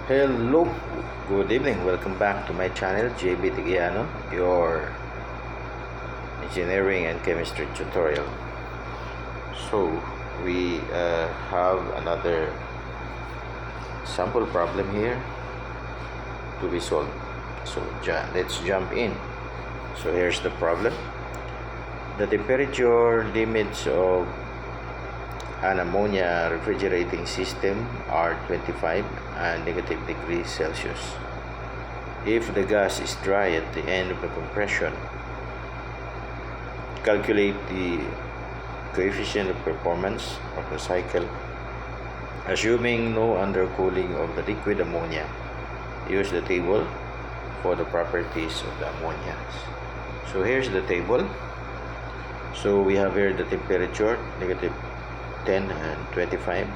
Hello, good evening. Welcome back to my channel, JBTeguihanon, your engineering and chemistry tutorial. So, we have another sample problem here to be solved. So, let's jump in. So, here's the problem. The temperature limits of an ammonia refrigerating system are 25 and negative degrees Celsius. If the gas is dry at the end of the compression, calculate the coefficient of performance of the cycle, assuming no undercooling of the liquid ammonia. Use the table for the properties of the ammonia. So here's the table. So we have here the temperature, negative 10 and 25.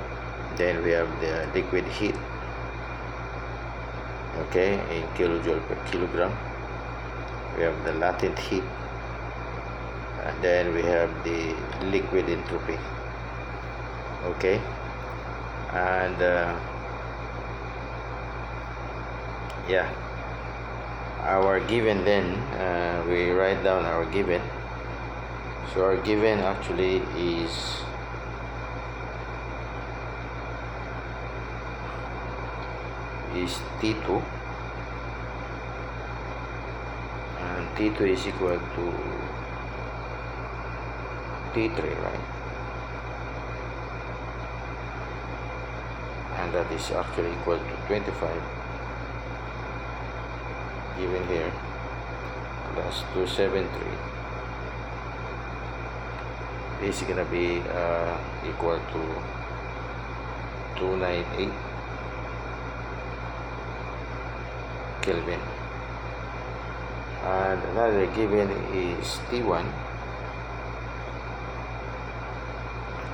Then we have the liquid heat, okay, in kilojoule per kilogram. We have the latent heat, and then we have the liquid entropy, okay. And yeah, our given, then we write down our given. So our given actually is T2, and T2 is equal to T3, right? And that is actually equal to 25 given here, plus 273 is gonna be equal to 298 Kelvin. And another given is T1.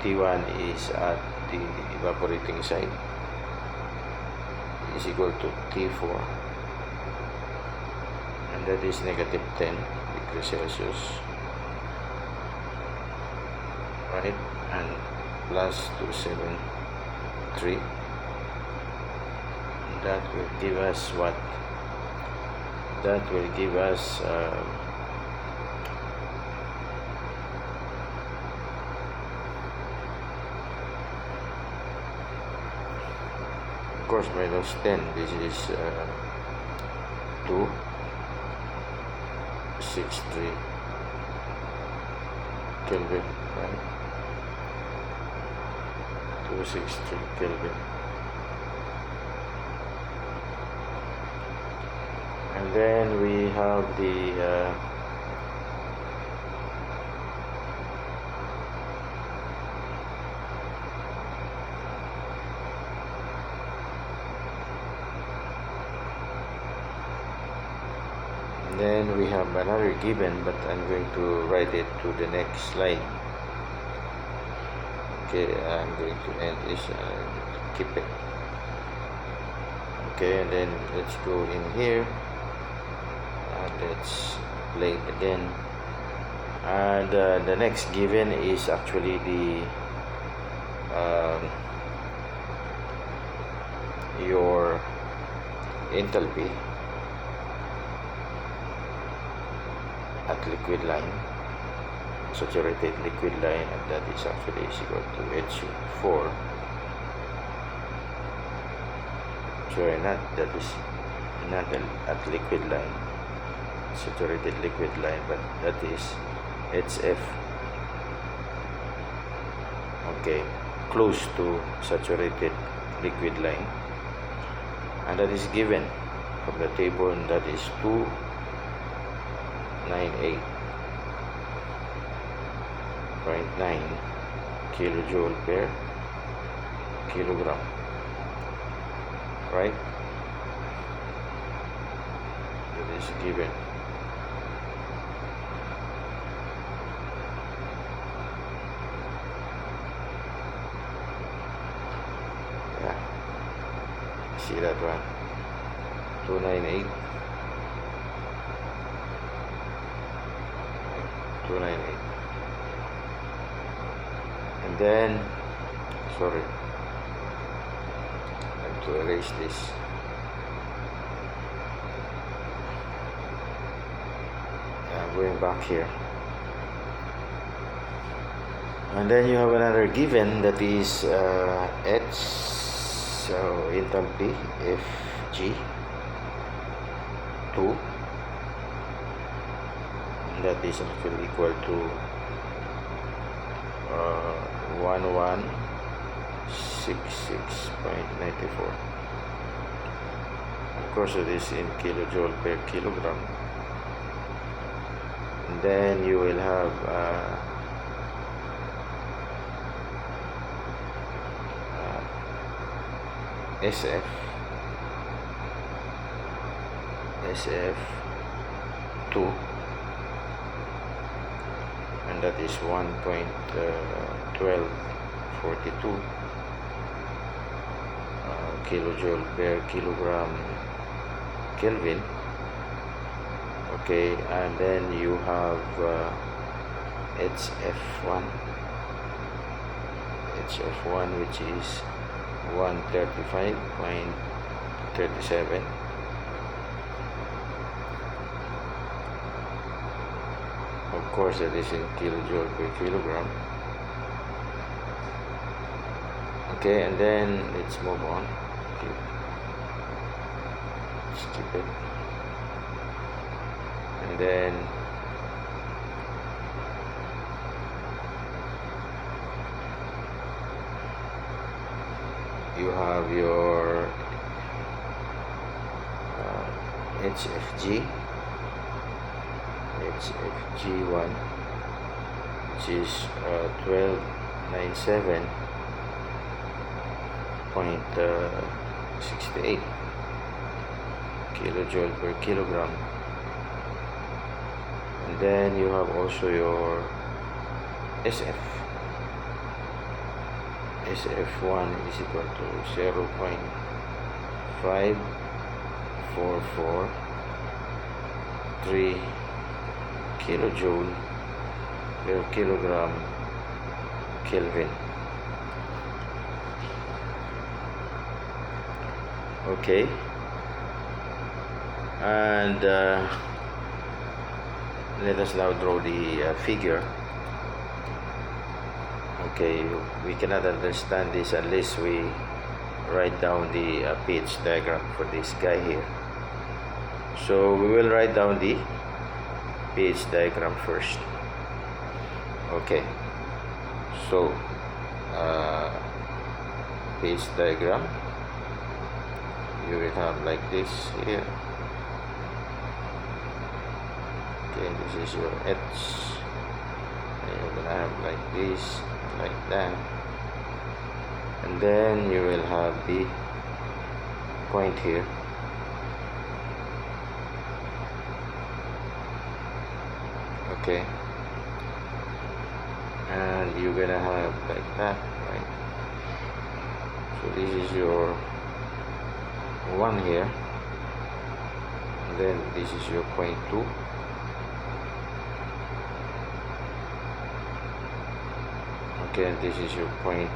T1 is at the evaporating side, is equal to T4, and that is negative 10 degrees Celsius, right? And plus 273, that will give us what? That will give us of course minus 10. This is 263 Kelvin, right? 263 Kelvin. And then we have the then we have another given, but I'm going to write it to the next slide. Okay, I'm going to end this and keep it. Okay, and then let's go in here. Let's play it again. And the next given is actually the your enthalpy at liquid line, saturated liquid line, and that is actually equal to H4. Sorry, that is not at liquid line, saturated liquid line, but that is HF, okay, close to saturated liquid line, and that is given from the table, and that is 298.9 kilojoule per kilogram, right? That is given. Yeah, see that one, 298. And then, sorry, I have to erase this. going back here, and then you have another given that is H, so enthalpy Fg 2, and that is actually equal to 1166.94. Of course, it is in kilojoule per kilogram. And then you will have SF 2, and that is 1.1242 kilojoule per kilogram Kelvin. Okay, and then you have HF1 which is 135.37. Of course, that is in kilojoule per kilogram. Okay, and then let's move on. Okay. Let's keep it. And then you have your HFG 1, which is 1297.68 kilojoule per kilogram. And then you have also your SF1 is equal to 0.5443 kilojoule per kilogram Kelvin. Okay, and let us now draw the figure. Okay, we cannot understand this unless we write down the pH diagram for this guy here. So we will write down the pH diagram first. Okay, so pH diagram, you will have like this here. Okay, this is your H, and you're gonna have like this, like that, and then you will have the point here. Okay, and you're gonna have like that, right? So this is your 1 here, and then this is your point 2, okay, and this is your point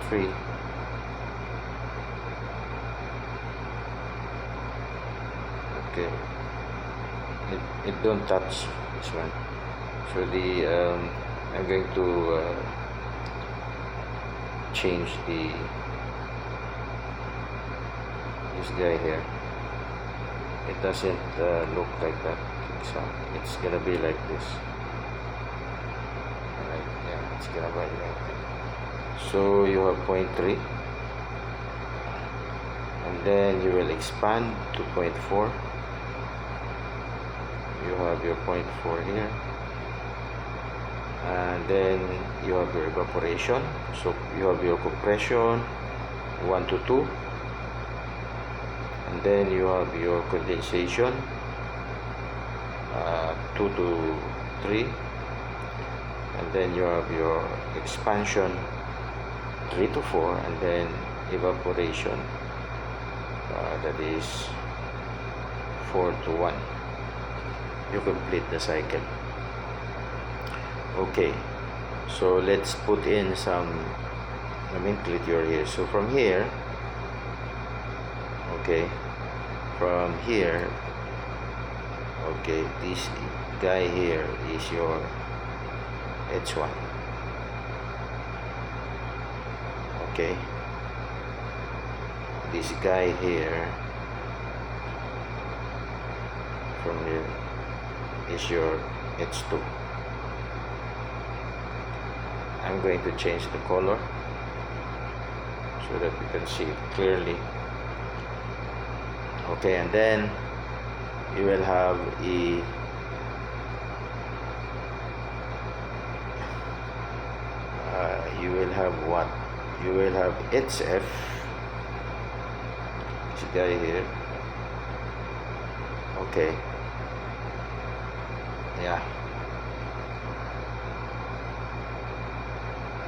3, okay. It don't touch this one. So the I'm going to change this guy here. It doesn't look like that. So it's gonna be like this. Alright, yeah, it's gonna be like that. So you have point 3, and then you will expand to point 4. You have your point 4 here, and then you have your evaporation. So you have your compression 1 to 2, and then you have your condensation 2 to 3, and then you have your expansion 3 to 4, and then evaporation that is 4 to 1. You complete the cycle. Okay, so let's put in some nomenclature here. So from here, okay, from here Okay, this guy here is your H1. Okay, this guy here from here is your H2. I'm going to change the color so that you can see it clearly. Okay, and then you will have you will have what? You will have HF, this guy here. Okay, yeah,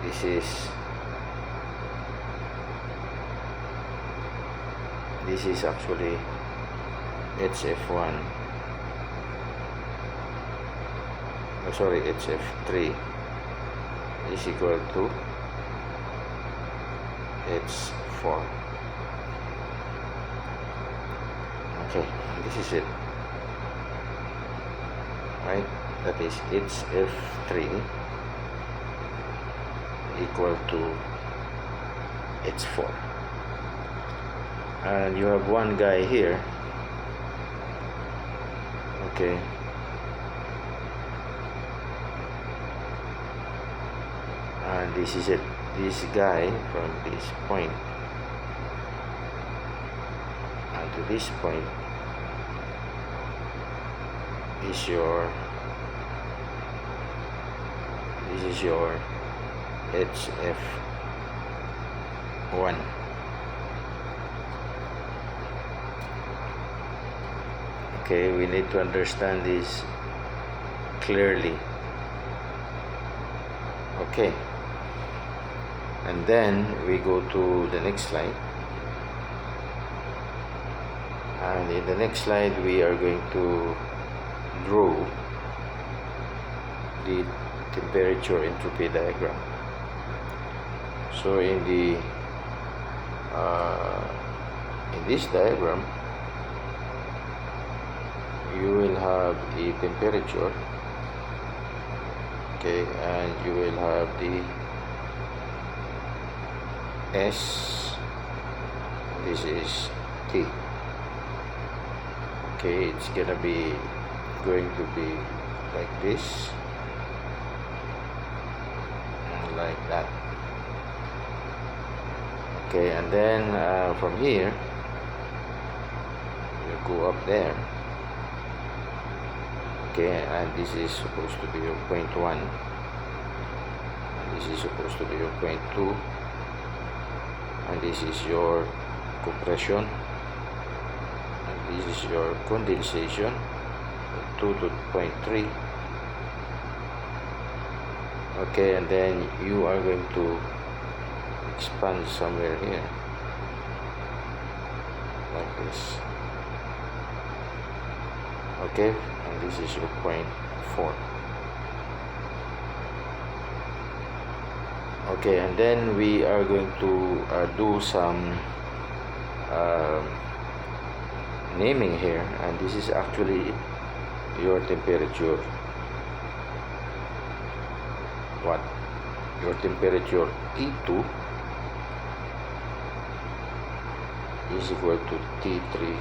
this is actually HF1, oh, sorry, HF3 is equal to H4. Okay, this is it, right? That is HF3 equal to H4, and you have one guy here. Okay, and this is it. This guy from this point and to this point is your, this is your HF1. Okay, we need to understand this clearly. Okay, and then we go to the next slide, and in the next slide we are going to draw the temperature entropy diagram. So in this diagram you will have a temperature, okay, and you will have the S, this is T. Okay, it's going to be like this and like that. Okay, and then from here you go up there. Okay, and this is supposed to be your point 1, and this is supposed to be your point 2, and this is your compression, and this is your condensation, 2 to point 3. Okay, and then you are going to expand somewhere here like this. Okay, and this is your point 4. Okay, and then we are going to do some naming here, and this is actually your temperature, what? Your temperature T2 is equal to T3,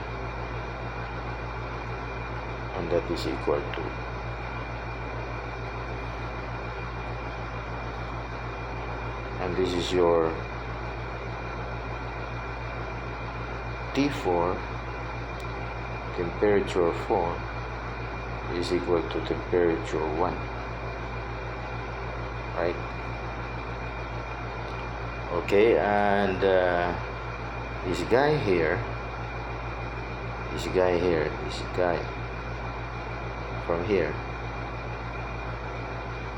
and that is equal to and this is your T4, temperature 4 is equal to temperature 1, right? Okay, and this guy from here,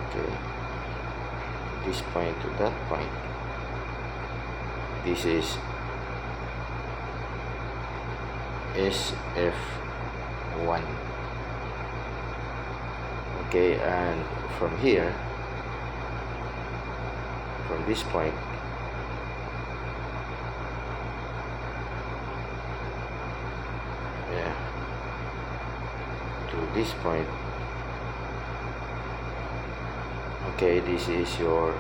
okay, this point to that point, this is SF1. Okay, and from here, from this point to this point, okay, this is your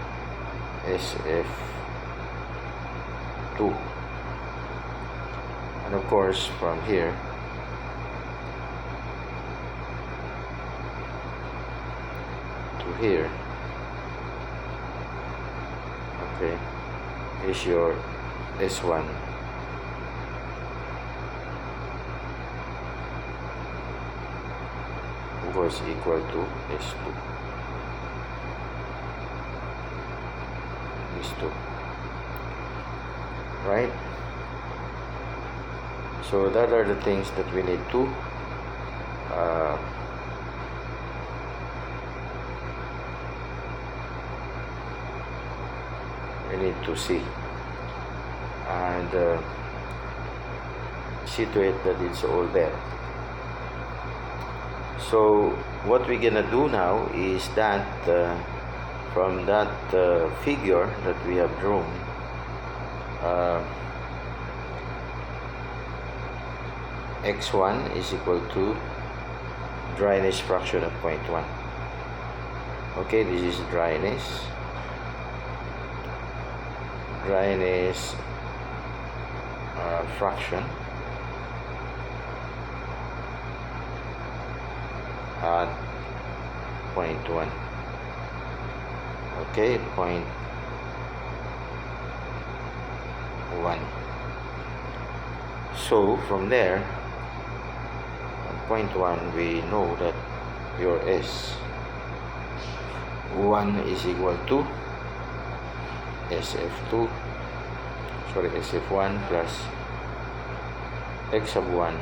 SF2, and of course from here to here, okay, is your S1. Of course equal to S2. S2. Right? So that are the things that we need to see and see to it that it's all there. So what we're gonna do now is that from that figure that we have drawn, x1 is equal to dryness fraction of 0.1. Okay, this is dryness fraction at 0.1. Okay, 0.1. So from there, at 0.1, we know that your S1 is equal to SF1 plus x sub 1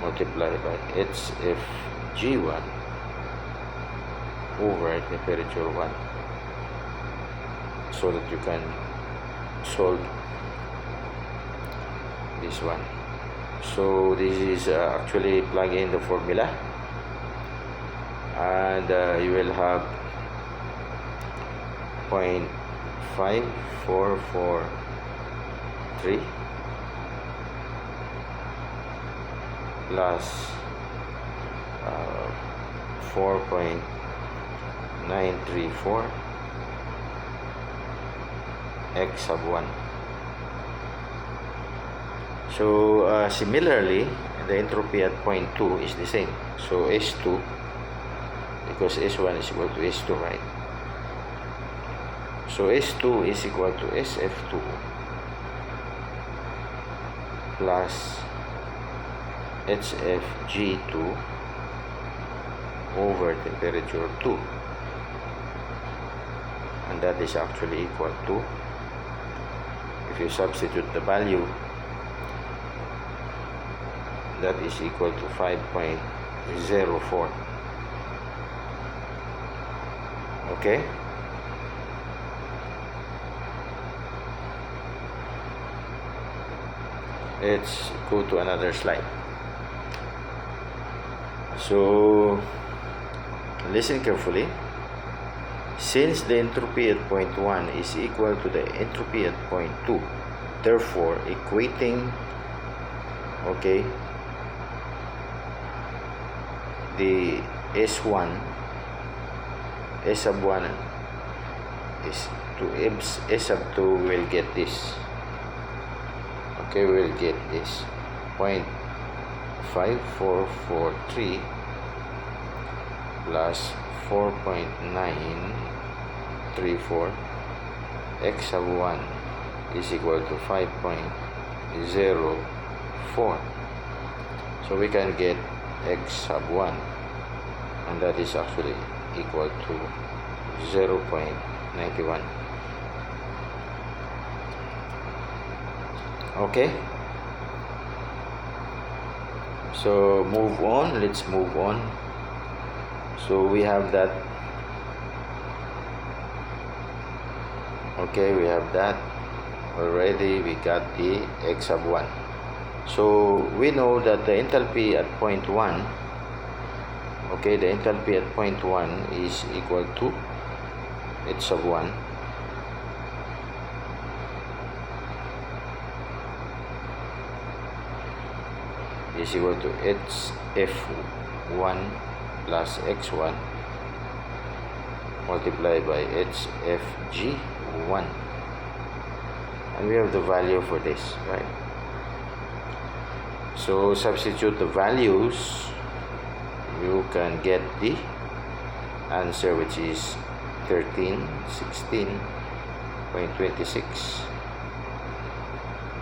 multiplied by HFG1 over temperature 1, so that you can solve this one. So this is actually plug in the formula, and you will have 0.5443 plus 4.934 x sub 1. So similarly, the entropy at 0.2 is the same. So S2, because S1 is equal to S2, right? So S2 is equal to SF2 plus HFG2 over temperature 2, and that is actually equal to, if you substitute the value, that is equal to 5.04. Okay, let's go to another slide. So listen carefully. Since the entropy at 0.1 is equal to the entropy at 0.2, therefore equating, okay, the S1, S sub 1 is to S sub 2, will get this. Okay, we'll get this 0.5443 plus 4.934 x sub 1 is equal to 5.04. So we can get x sub 1, and that is actually equal to 0.91. Okay, so move on, let's move on. So we have that. Okay, we have that already. We got the x sub 1. So we know that the enthalpy at 0.1, okay, the enthalpy at 0.1 is equal to h sub 1 is equal to HF 1 plus x1 multiplied by HFG1, and we have the value for this, right? So substitute the values, you can get the answer, which is 1316.26.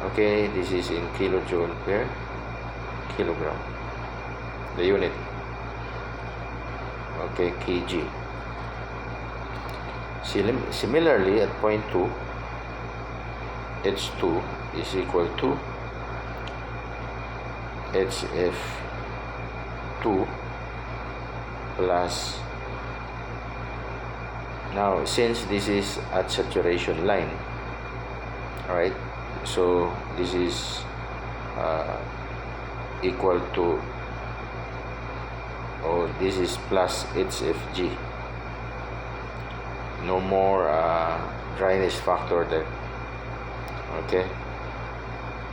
okay, this is in kilojoule per kilogram, the unit. Okay, kg. Similarly, at point 2, H2 is equal to HF2 plus, now since this is at saturation line, alright, so this is equal to, or this is plus HFG, no more dryness factor there. Okay,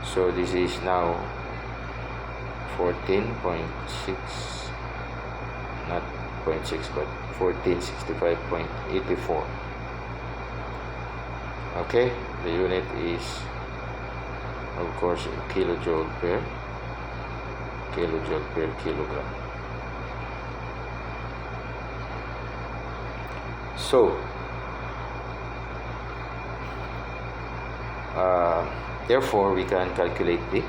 so this is now 14.6, not 0.6 but 1465.84. okay, the unit is of course kilojoule per kilogram. So therefore we can calculate the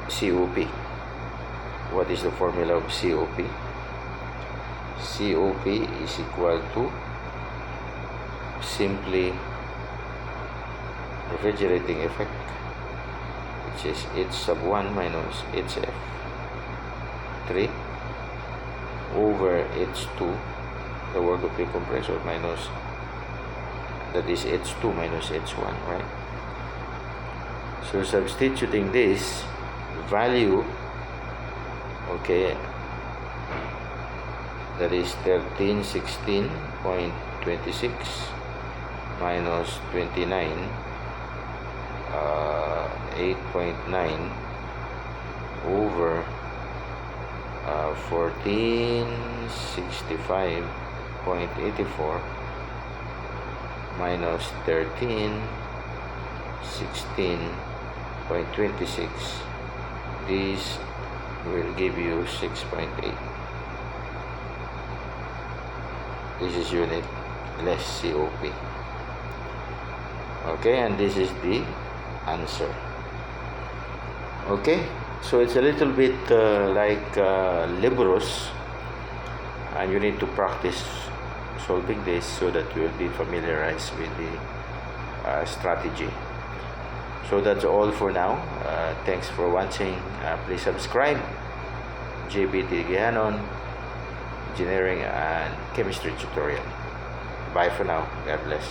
COP. What is the formula of COP? COP is equal to simply refrigerating effect, which is H1 minus HF3 over H2, the work of the compressor, minus, that is H2 minus H1, right? So substituting this value, okay, that is 1316.26 minus 29, 8.9 over 1465.84 minus 1316.26. This will give you 6.8. This is unit less COP. Okay, and this is the answer. Okay, so it's a little bit like laborious, and you need to practice solving this so that you will be familiarized with the strategy. So that's all for now. Thanks for watching. Please subscribe. JBTeguihanon Engineering and Chemistry Tutorial. Bye for now. God bless.